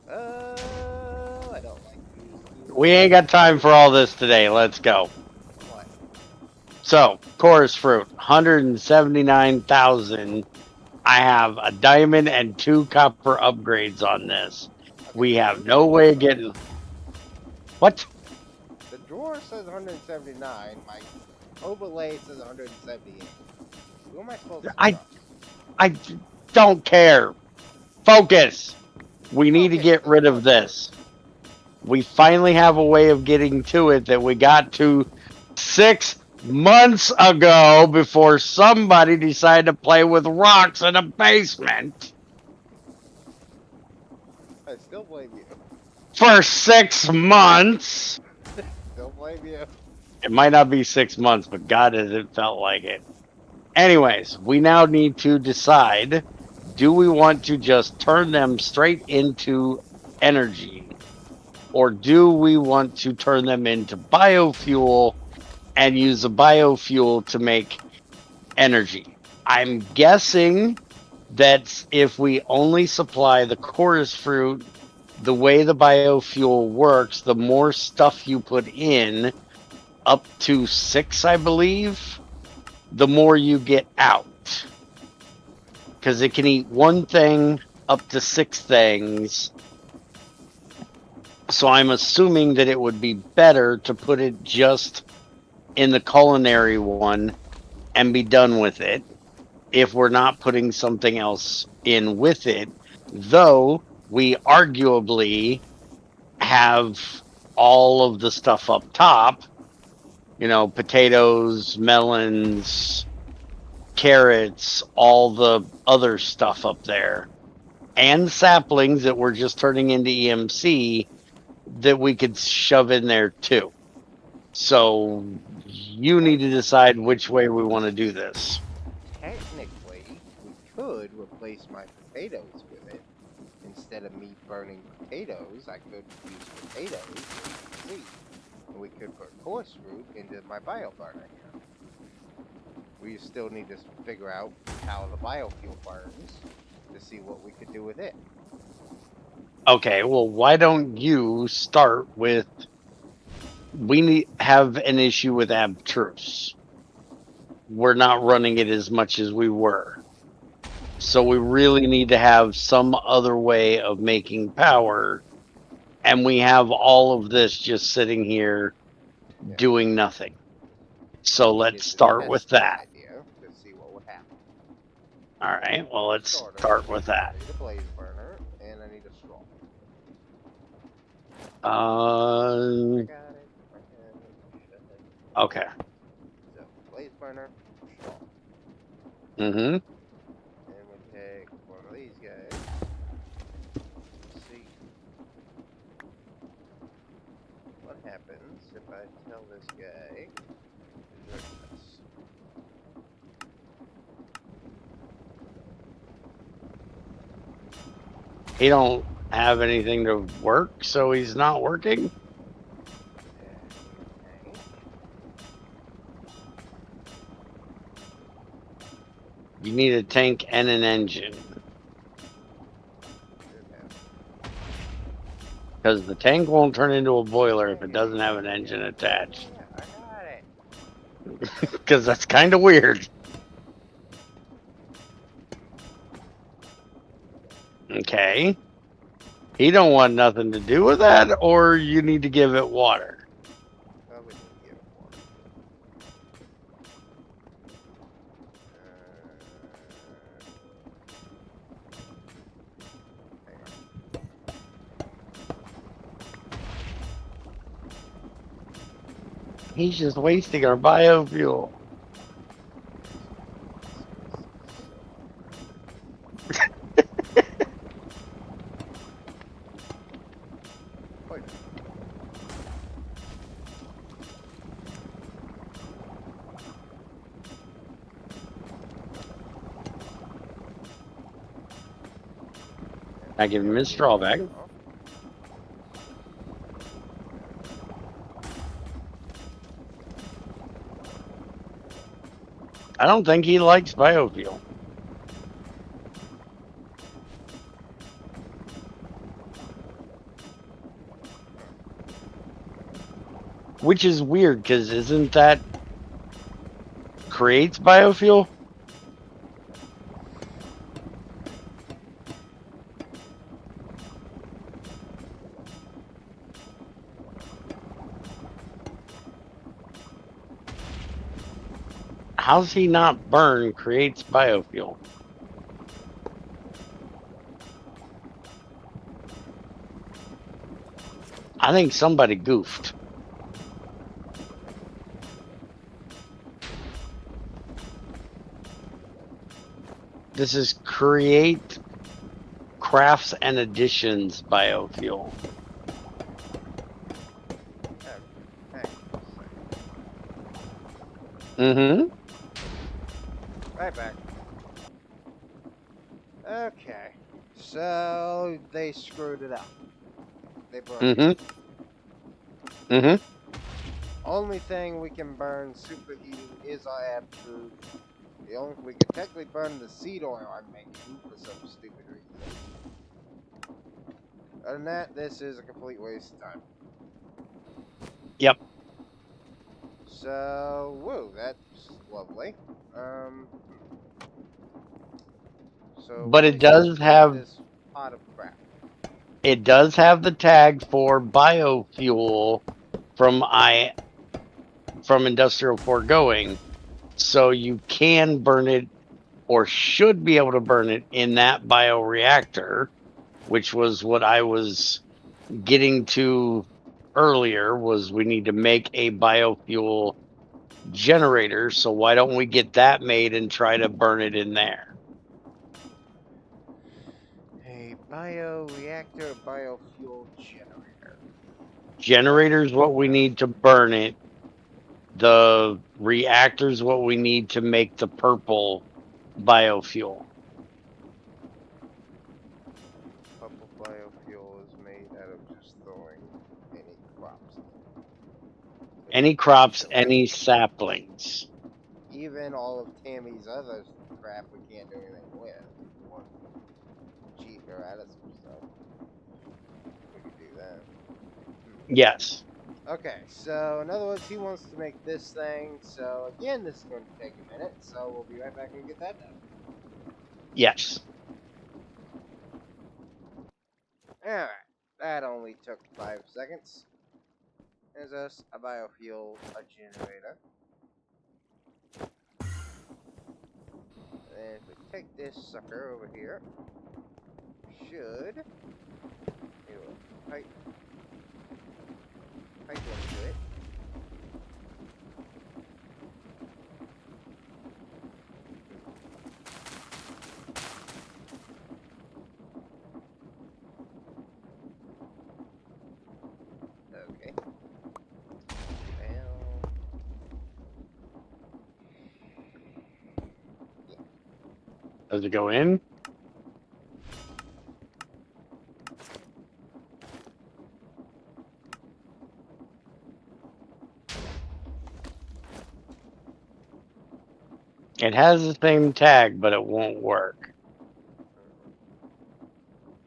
I don't like you. We ain't got time for all this today. Let's go. What? So, chorus fruit, 179,000. I have a diamond and 2 copper upgrades on this. Okay, We so have who's the no way of user? getting. What? The drawer says 179. My overlay says 178. Who am I supposed to I trust? I don't care. Focus. We need to Focus get the rid of fuck. this. We finally have a way of getting to it that we got to 6 months ago before somebody decided to play with rocks in a basement I still blame you. for 6 months. Still blame you. It might not be 6 months, but God, has it felt like it. Anyways, we now need to decide, do we want to just turn them straight into energy, or do we want to turn them into biofuel and use the biofuel to make energy? I'm guessing that if we only supply the chorus fruit, the way the biofuel works, the more stuff you put in, up to 6, I believe, the more you get out. Because it can eat one thing up to 6 things. So I'm assuming that it would be better to put it just in the culinary one and be done with it if we're not putting something else in with it. Though we arguably have all of the stuff up top, potatoes, melons, carrots, all the other stuff up there, and saplings that we're just turning into EMC that we could shove in there too. So you need to decide which way we want to do this. Technically, we could replace my potatoes with it. Instead of me burning potatoes, I could use potatoes as EMC. And we could put coarse fruit into my bio burner here. We still need to figure out how the biofuel burns to see what we could do with it. Okay, well, why don't you start with, we need have an issue with abstruse. We're not running it as much as we were. So we really need to have some other way of making power, and we have all of this just sitting here Yeah. doing nothing. We So let's needed to start with test the that. idea to see what would happen. All right, well, For let's starters, start with that. I need a blaze burner and I need a straw. I Uh, got it. I have it. Shut it. okay. So, blaze burner, straw. Mm-hmm. And we take one of these guys. Let's see what happens if I tell this guy to drink this. He don't have anything to work, so he's not working. Okay. You need a tank and an engine, Should have. because the tank won't turn into a boiler if Yeah, it yeah, doesn't yeah, have an yeah, engine yeah, yeah, attached. yeah. I got it. Because that's kind of weird. Okay. He don't want nothing to do with that, or you need to give it water. Oh, we didn't give it water. Hang on. He's just wasting our biofuel. It's so unfair. Wait. I give him his straw back. I don't think he likes biofuel. Which is weird because isn't that creates biofuel? How's he not burn creates biofuel? I think somebody goofed. This is create crafts and additions biofuel. Okay, hang on Mm-hmm. a second. Right back. Okay, so they screwed it up. They burned it. Mm-hmm. Mm-hmm. Only thing we can burn superheating is our absolute. The only we could technically burn the seed oil I'm making for some stupid reason. Other than that, this is a complete waste of time. Yep. So, whoa, that's lovely. Um, so But what are it we supposed does to do with have this pot of crap? the tag for biofuel from industrial foregoing, so you can burn it or should be able to burn it in that bioreactor, which was what I was getting to earlier. Was we need to make a biofuel generator, so why don't we get that made and try to burn it in there? A bioreactor biofuel generator. Generator's what we Okay. need to burn it. The reactor's what we need to make the purple biofuel. Purple biofuel is made out of just throwing any crops in it. So Any just any crops, killer. any saplings. Even all of Tammy's other crap we can't do anything with. If we want to cheat her out of some stuff, we could do that. Yes. Okay, so in other words, he wants to make this thing. So again, this is going to take a minute. So we'll be right back and get that done. Yes. Alright, that only took 5 seconds. There's us a biofuel a generator. And if we take this sucker over here, should pipe into it. Okay. Well, yeah. Does it go in? It has the same tag, but it won't work.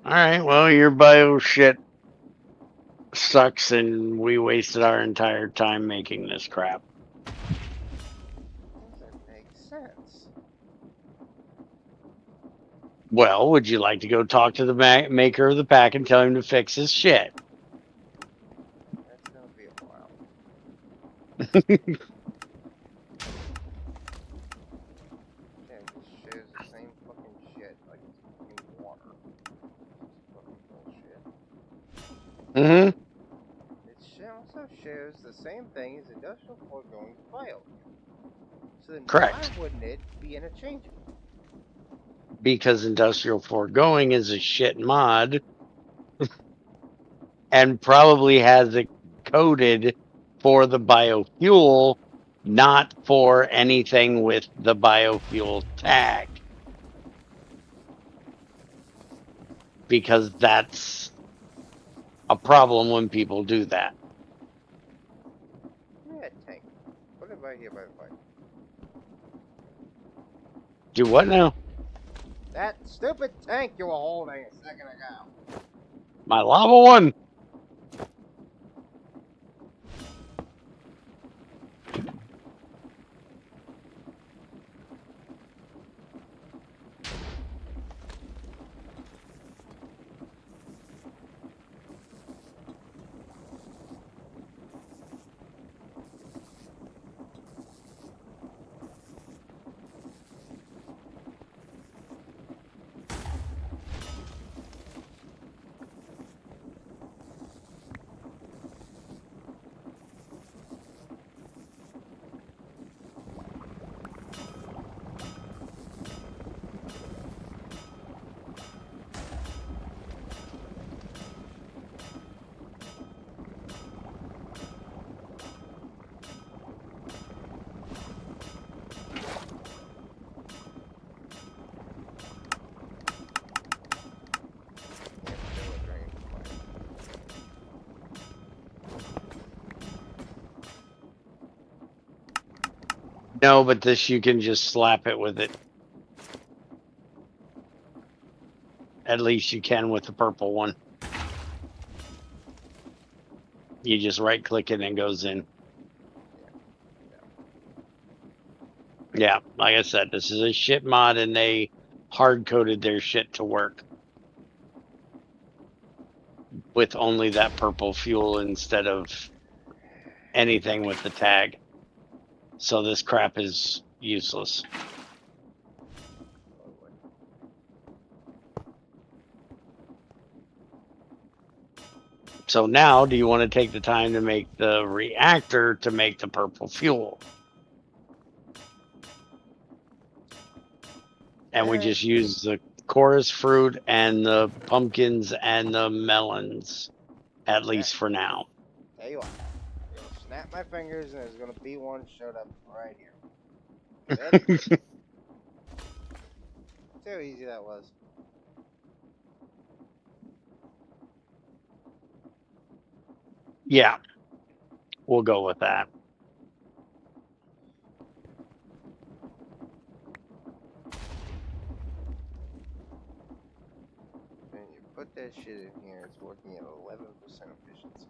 All right. Well, your bio shit sucks, and we wasted our entire time making this crap. Doesn't make sense. Well, would you like to go talk to the maker of the pack and tell him to fix his shit? That's gonna be a while. Yeah, it just shares the same fucking shit like it's fucking water. It's fucking bullshit. Mm-hmm. It also shares the same thing as industrial foregoing bio. So then why Correct. wouldn't it be interchangeable? Because industrial foregoing is a shit mod and probably has it coded for the biofuel, not for anything with the biofuel tag. Because that's a problem when people do that. Yeah, tank. Put it right here by the pipe. Do what now? That stupid tank you were holding a second ago. My lava one. No, but this you can just slap it with it. At least you can with the purple one. You just right click it and it goes in. Yeah, like I said, this is a shit mod and they hard coded their shit to work with only that purple fuel instead of anything with the tag. So this crap is useless. So now, do you want to take the time to make the reactor to make the purple fuel? And we just use the chorus fruit and the pumpkins and the melons, at least for now. Tell you what, I'm gonna snap my fingers and there's gonna be one showed up right here. Ready? See how easy that was. Yeah, we'll go with that. And you put that shit in here, it's working at 11% efficiency.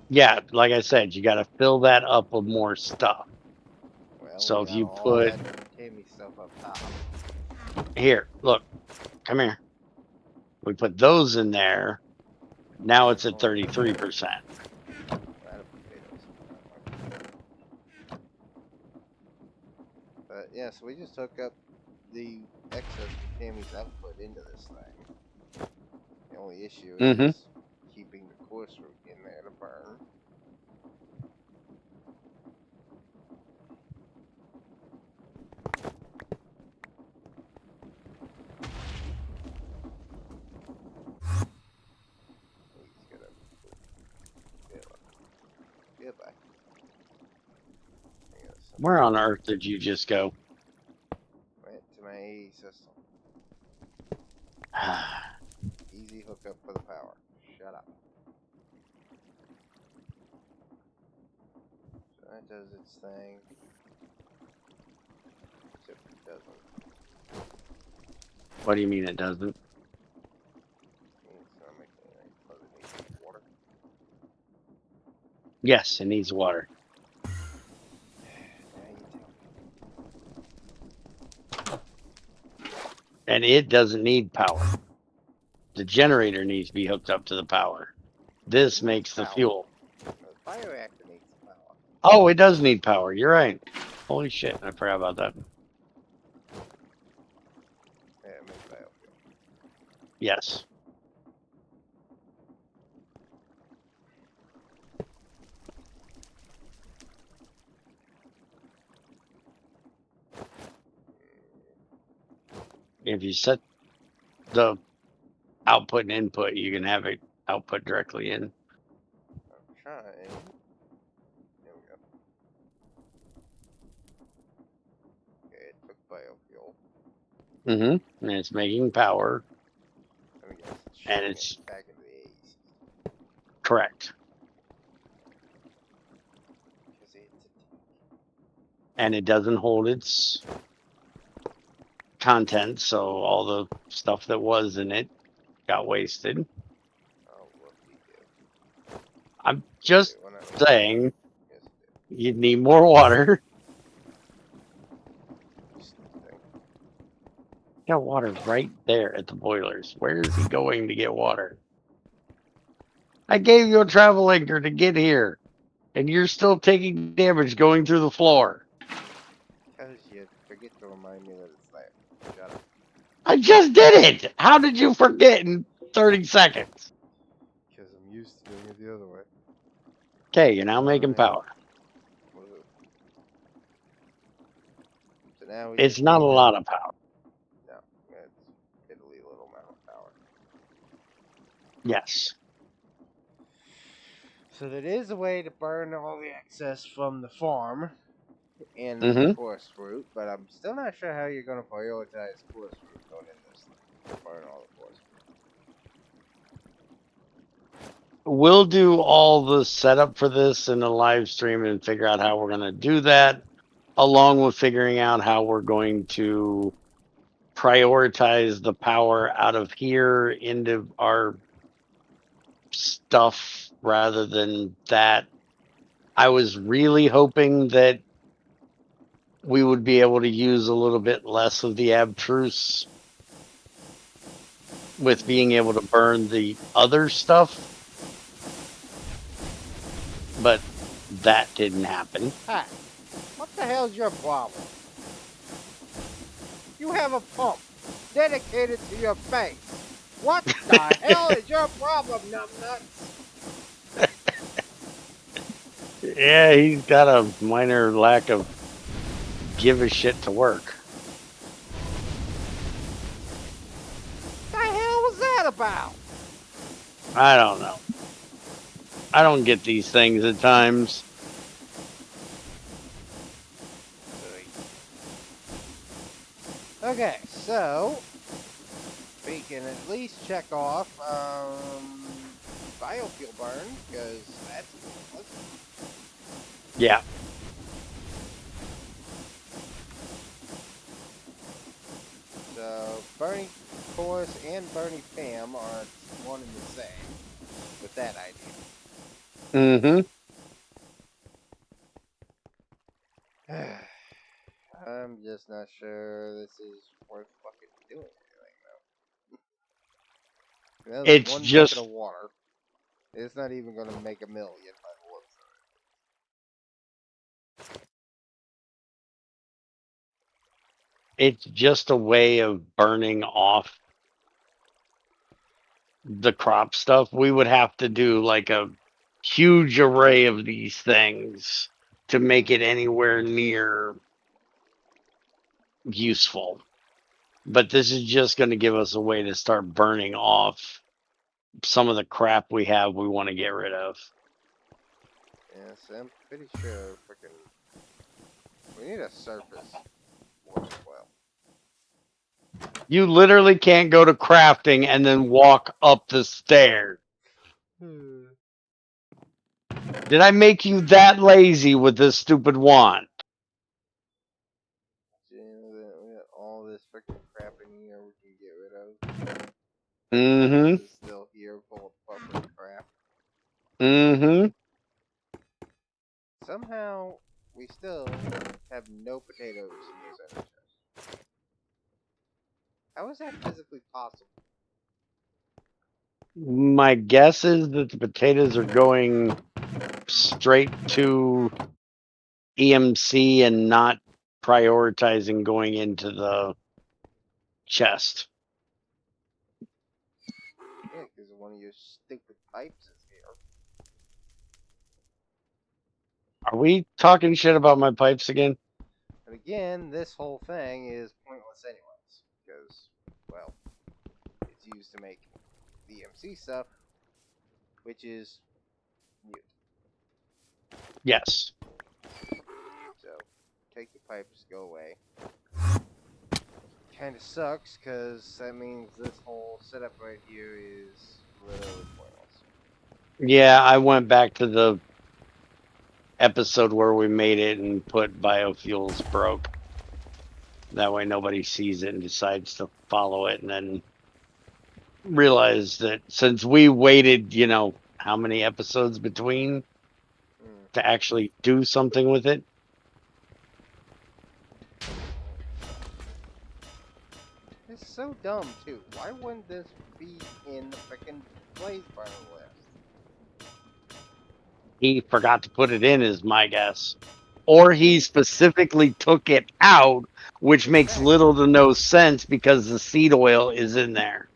Yeah, like I said, you got to fill that up with more stuff. Well, So we if got you all put that Tammy stuff up top. here, look, come here. We put those in there. Now it's at 33%. But yeah, so we just hook up the excess from Tammy's output into this thing. The only issue is keeping the coarse root in there to burn. Goodbye. Where on earth did you just go? Right to my AE system. Easy hookup for the power. Shut up. So that does its thing. Except it doesn't. What do you mean it doesn't? It's not making anything because it needs water. Yes, it needs water. And it doesn't need power. The generator needs to be hooked up to the power. This makes the fuel. The bioreactor needs power. Oh, it does need power. You're right. Holy shit, I forgot about that. Yeah, it makes biofuel. Yes. If you set the output and input, you can have it output directly in. I'm trying. There we go. Okay, it took biofuel. And it's making power. Let me guess. And it's back into the A's. correct. And it doesn't hold its content, so all the stuff that was in it got wasted. I'm just saying you'd need more water. Got water right there at the boilers. Where is he going to get water? I gave you a travel anchor to get here, and you're still taking damage going through the floor. Because you forget to remind me that it's there. Shut up. I just did it! How did you forget in 30 seconds? Because I'm used to doing it the other way. Okay, you're now making power. So now we It's not a lot of power. No, it's piddly little amount of power. Yes. So there is a way to burn all the excess from the farm and the coarse fruit, but I'm still not sure how you're going to prioritize coarse fruit going in this thing. Burn all the coarse fruit. we'll do all the setup for this in a live stream and figure out how we're going to do that, along with figuring out how we're going to prioritize the power out of here into our stuff rather than that. I was really hoping that we would be able to use a little bit less of the abstruse with being able to burn the other stuff, but that didn't happen. Hi, what the hell's your problem? You have a pump dedicated to your face. What the hell is your problem, numbnuts? Yeah, he's got a minor lack of give a shit to work. The hell was that about? I don't know. I don't get these things at times. Okay, so we can at least check off biofuel burn because that's pointless. Yeah. So Bernie Chorus and Bernie Fam are one and the same with that idea. Mm-hmm. I'm just not sure this is worth fucking doing anything though. That's It's one bucket just of water. It's not even gonna make a million by the looks a way of burning off the crop stuff. We would have to do like a huge array of these things to make it anywhere near useful. But this is just going to give us a way to start burning off some of the crap we have we want to get rid of. Yes, I'm pretty sure freaking we need a surface force as well. You literally can't go to crafting and then walk up the stairs. Did I make you that lazy with this stupid wand? We got all this freaking crap in here we can get rid of. Mm-hmm. This is still here full of fucking crap. Mm-hmm. Somehow we still have no potatoes in this energy chest. How is that physically possible? My guess is that the potatoes are going straight to EMC and not prioritizing going into the chest. Yeah, because one of your stupid pipes is here. Are we talking shit about my pipes again? And again, this whole thing is pointless anyways. Because, well, it's used to make the MC stuff, which is mute. Yes. So, take the pipes, go away. Kind of sucks, because that means this whole setup right here is literally pointless. Yeah, I went back to the episode where we made it and put biofuels broke. That way nobody sees it and decides to follow it and then realize that since we waited, how many episodes between Mm. to actually do something with it. It's so dumb, too. Why wouldn't this be in the freaking blaze burner list? He forgot to put it in, is my guess. Or he specifically took it out, which makes Exactly. little to no sense because the seed oil is in there.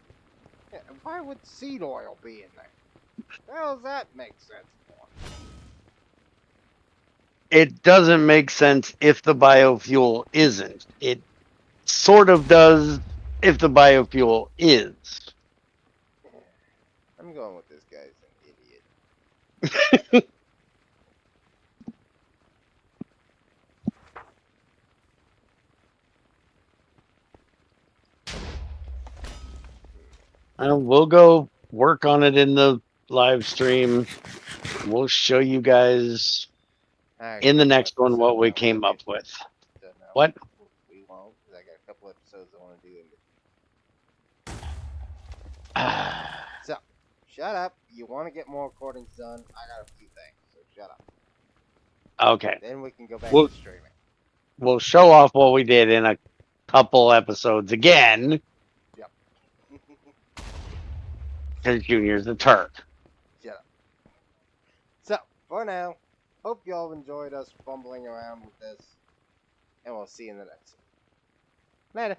Yeah, why would seed oil be in there? How does that make sense for? It doesn't make sense if the biofuel isn't. It sort of does if the biofuel is. I'm going with this guy's an idiot. We'll go work on it in the live stream. We'll show you guys in the Actually, no, next one so what we no, we'll came get up with. so no, What? we won't, because I got a couple episodes I want to do. So, shut up. You want to get more recordings done? I got a few things, so shut up. Okay. Then we can go back We'll to streaming. we'll show off what we did in a couple episodes again Yep. because Junior's a turd. Shut up. So, for now, hope y'all enjoyed us fumbling around with this, and we'll see you in the next one. Later.